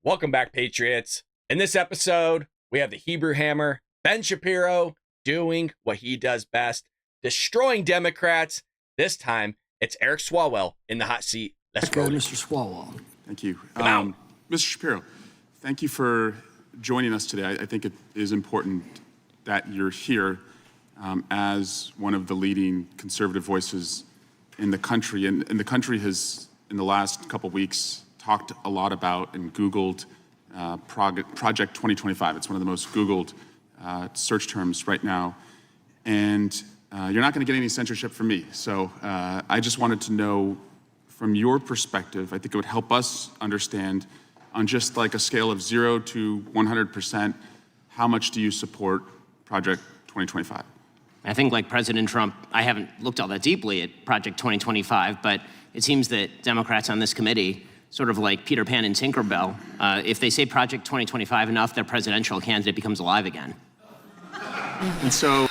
Welcome back, Patriots. In this episode, we have the Hebrew Hammer, Ben Shapiro, doing what he does best, destroying Democrats. This time, it's Eric Swalwell in the hot seat. Let's go, Mr. Swalwell. Thank you. Mr. Shapiro, thank you for joining us today. I think it is important that you're here as one of the leading conservative voices in the country. And the country has, in the last couple weeks, talked a lot about and Googled Project 2025. It's one of the most Googled search terms right now. And you're not going to get any censorship from me. So I just wanted to know, from your perspective, I think it would help us understand, on just like a scale of 0 to 100%, how much do you support Project 2025? I think, like President Trump, I haven't looked all that deeply at Project 2025, but it seems that Democrats on this committee, sort of like Peter Pan and Tinkerbell, if they say Project 2025 enough, their presidential candidate becomes alive again. And so...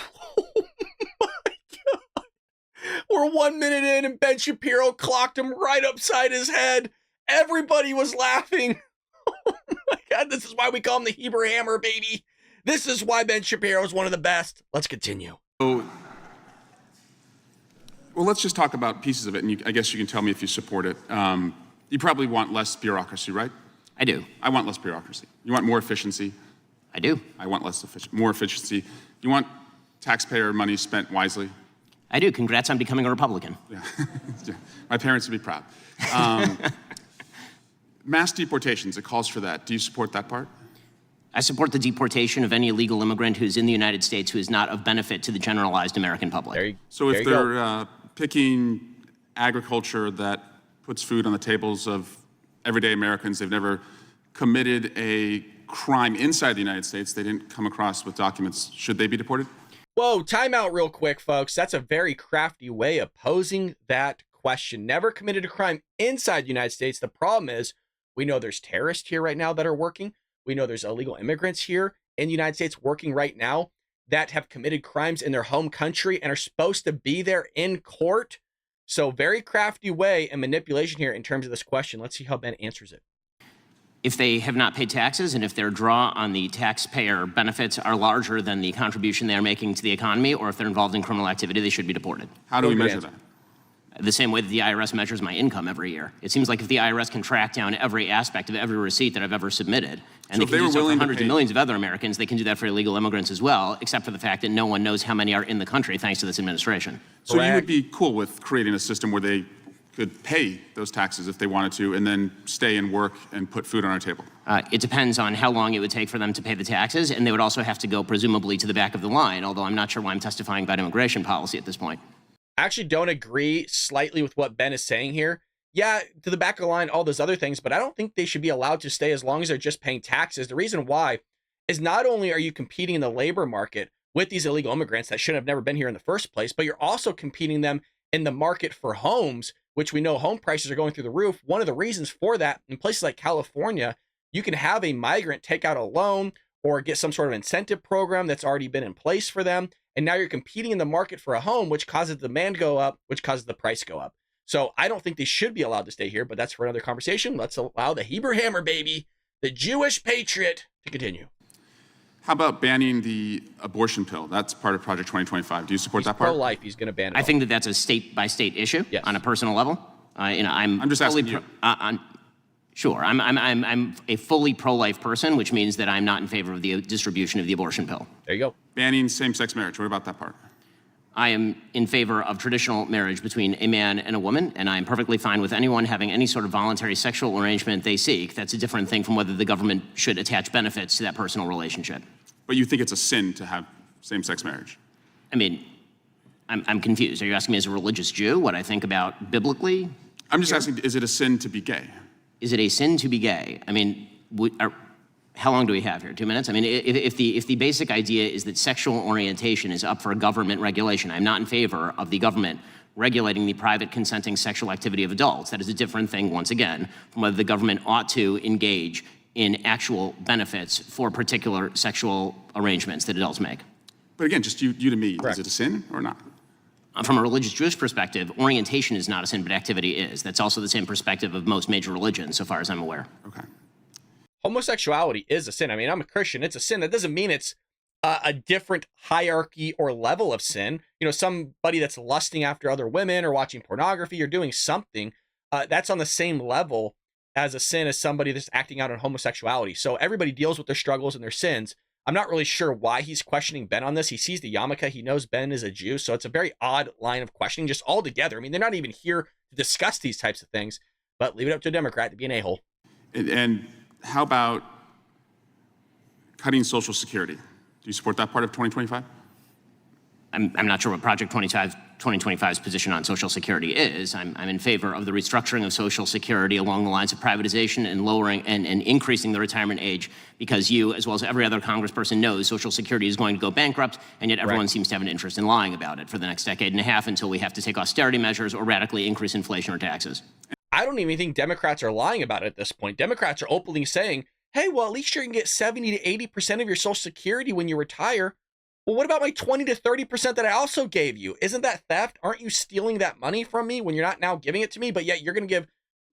We're 1 minute in and Ben Shapiro clocked him right upside his head. Everybody was laughing. Oh my God, this is why we call him the Hebrew Hammer, baby. This is why Ben Shapiro is one of the best. Let's continue. Well, let's just talk about pieces of it, and I guess you can tell me if you support it. You probably want less bureaucracy, right? I do. I want less bureaucracy. You want more efficiency? I do. I want more efficiency. You want taxpayer money spent wisely? I do. Congrats on becoming a Republican. Yeah. My parents would be proud. Mass deportations, it calls for that. Do you support that part? I support the deportation of any illegal immigrant who's in the United States who is not of benefit to the generalized American public. So if they're picking agriculture that puts food on the tables of everyday Americans, they've never committed a crime inside the United States, they didn't come across with documents, should they be deported? Whoa, time out real quick, folks. That's a very crafty way of posing that question. Never committed a crime inside the United States. The problem is, we know there's terrorists here right now that are working. We know there's illegal immigrants here in the United States working right now that have committed crimes in their home country and are supposed to be there in court. So very crafty way and manipulation here in terms of this question. Let's see how Ben answers it. If they have not paid taxes and if their draw on the taxpayer benefits are larger than the contribution they are making to the economy, or if they're involved in criminal activity, they should be deported. How do we measure that? The same way that the IRS measures my income every year. It seems like if the IRS can track down every aspect of every receipt that I've ever submitted, and they can do so for hundreds of millions of other Americans, they can do that for illegal immigrants as well, except for the fact that no one knows how many are in the country thanks to this administration. So you would be cool with creating a system where they could pay those taxes if they wanted to and then stay and work and put food on our table? It depends on how long it would take for them to pay the taxes, and they would also have to go presumably to the back of the line, although I'm not sure why I'm testifying about immigration policy at this point. I actually don't agree slightly with what Ben is saying here. Yeah, to the back of the line, all those other things, but I don't think they should be allowed to stay as long as they're just paying taxes. The reason why is not only are you competing in the labor market with these illegal immigrants that should have never been here in the first place, but you're also competing them in the market for homes, which we know home prices are going through the roof. One of the reasons for that, in places like California, you can have a migrant take out a loan or get some sort of incentive program that's already been in place for them. And now you're competing in the market for a home, which causes demand go up, which causes the price go up. So I don't think they should be allowed to stay here, but that's for another conversation. Let's allow the Hebrew Hammer, baby, the Jewish patriot, to continue. How about banning the abortion pill? That's part of Project 2025. Do you support that part? Pro-life, he's going to ban it. I think that that's a state-by-state issue. Yes. On a personal level. I'm just asking you. Sure, I'm a fully pro-life person, which means that I'm not in favor of the distribution of the abortion pill. There you go. Banning same-sex marriage. What about that part? I am in favor of traditional marriage between a man and a woman, and I'm perfectly fine with anyone having any sort of voluntary sexual arrangement they seek. That's a different thing from whether the government should attach benefits to that personal relationship. But you think it's a sin to have same-sex marriage? I mean, I'm confused. Are you asking me as a religious Jew what I think about biblically? I'm just asking, is it a sin to be gay? Is it a sin to be gay? I mean, how long do we have here? 2 minutes? I mean, if the basic idea is that sexual orientation is up for government regulation, I'm not in favor of the government regulating the private consenting sexual activity of adults. That is a different thing, once again, from whether the government ought to engage in actual benefits for particular sexual arrangements that adults make. But again, just you to me, Correct. Is it a sin or not? From a religious Jewish perspective, orientation is not a sin, but activity is. That's also the same perspective of most major religions, so far as I'm aware. Okay. homosexuality is a sin. I mean, I'm a Christian. It's a sin. That doesn't mean it's a different hierarchy or level of sin. You know, somebody that's lusting after other women or watching pornography or doing something, that's on the same level as a sin as somebody that's acting out on homosexuality. So everybody deals with their struggles and their sins. I'm not really sure why he's questioning Ben on this. He sees the yarmulke. He knows Ben is a Jew. So it's a very odd line of questioning just altogether. I mean, they're not even here to discuss these types of things, but leave it up to a Democrat to be an a-hole. And how about cutting Social Security? Do you support that part of 2025? I'm not sure what Project 2025's position on Social Security is. I'm in favor of the restructuring of Social Security along the lines of privatization and lowering and increasing the retirement age, because you, as well as every other congressperson, knows Social Security is going to go bankrupt, and yet everyone seems to have an interest in lying about it for the next decade and a half until we have to take austerity measures or radically increase inflation or taxes. I don't even think Democrats are lying about it at this point. Democrats are openly saying, hey, well, at least you can get 70 to 80% of your Social Security when you retire. Well, what about my 20 to 30% that I also gave you? Isn't that theft? Aren't you stealing that money from me when you're not now giving it to me? But yet you're going to give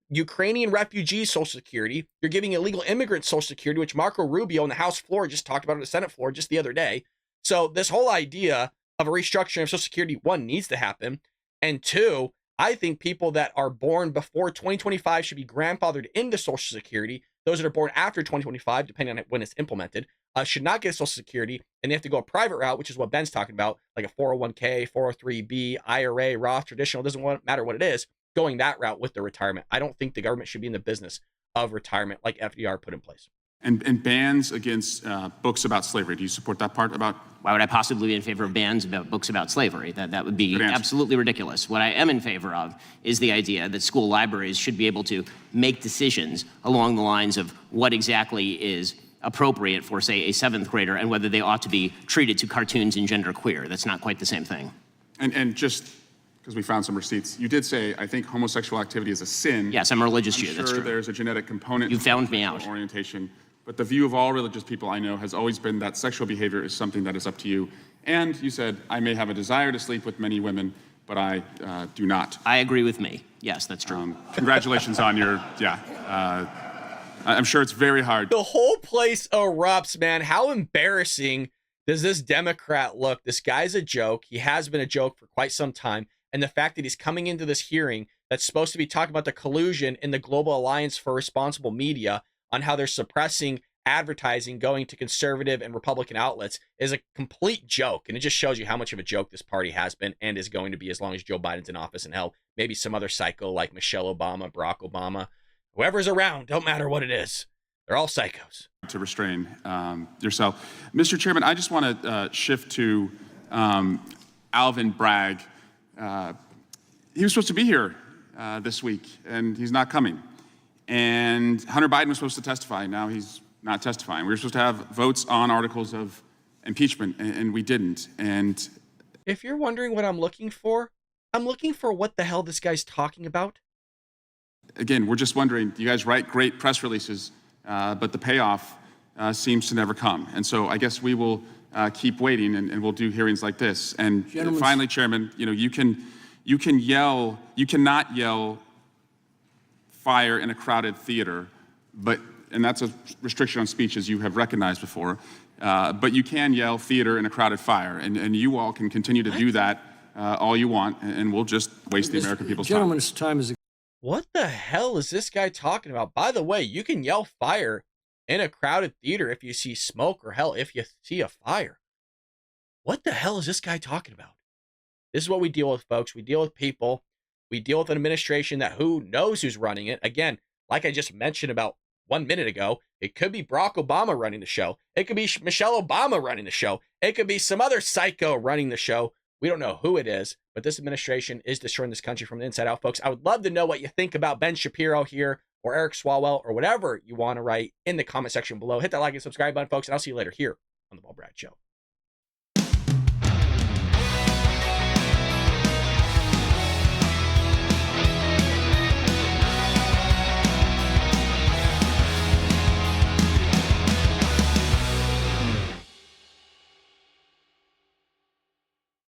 Ukrainian refugees Social Security. You're giving illegal immigrants Social Security, which Marco Rubio on the House floor just talked about on the Senate floor just the other day. So this whole idea of a restructuring of Social Security, one, needs to happen. And two, I think people that are born before 2025 should be grandfathered into Social Security. Those that are born after 2025, depending on when it's implemented, should not get Social Security, and they have to go a private route, which is what Ben's talking about, like a 401k, 403b, IRA, Roth, traditional, doesn't matter what it is, going that route with their retirement. I don't think the government should be in the business of retirement like FDR put in place. And bans against books about slavery. Do you support that part about? Why would I possibly be in favor of bans about books about slavery? That would be absolutely ridiculous. What I am in favor of is the idea that school libraries should be able to make decisions along the lines of what exactly is appropriate for, say, a seventh grader and whether they ought to be treated to cartoons and genderqueer. That's not quite the same thing. And just because we found some receipts, you did say, I think homosexual activity is a sin. Yes, I'm a religious Jew. That's true. There's a genetic component. You found me out. Orientation. But the view of all religious people I know has always been that sexual behavior is something that is up to you. And you said, I may have a desire to sleep with many women, but I do not. I agree with me. Yes, that's true. Congratulations on your, I'm sure it's very hard. The whole place erupts, man. How embarrassing does this Democrat look? This guy's a joke. He has been a joke for quite some time. And the fact that he's coming into this hearing that's supposed to be talking about the collusion in the Global Alliance for Responsible Media on how they're suppressing advertising going to conservative and Republican outlets is a complete joke. And it just shows you how much of a joke this party has been and is going to be as long as Joe Biden's in office, and hell, maybe some other psycho like Michelle Obama, Barack Obama, whoever's around, don't matter what it is. They're all psychos. To restrain yourself. Mr. Chairman, I just want to shift to Alvin Bragg. He was supposed to be here this week, and he's not coming. And Hunter Biden was supposed to testify. Now he's not testifying. We were supposed to have votes on articles of impeachment, and we didn't. And if you're wondering what I'm looking for what the hell this guy's talking about. Again, we're just wondering, you guys write great press releases, but the payoff seems to never come. And so I guess we will keep waiting, and we'll do hearings like this. And finally, Chairman, you cannot yell fire in a crowded theater, and that's a restriction on speech, as you have recognized before, but you can yell theater in a crowded fire, and you all can continue to do that all you want, and we'll just waste the American people's time. Gentleman's time is. What the hell is this guy talking about? By the way, you can yell fire in a crowded theater if you see smoke, or hell, if you see a fire. What the hell is this guy talking about? This is what we deal with, folks. We deal with people. We deal with an administration that who knows who's running it. Again, like I just mentioned about 1 minute ago, it could be Barack Obama running the show. It could be Michelle Obama running the show. It could be some other psycho running the show. We don't know who it is, but this administration is destroying this country from the inside out, folks. I would love to know what you think about Ben Shapiro here, or Eric Swalwell, or whatever you want to write in the comment section below. Hit that like and subscribe button, folks, and I'll see you later here on The Paul Bragg Show.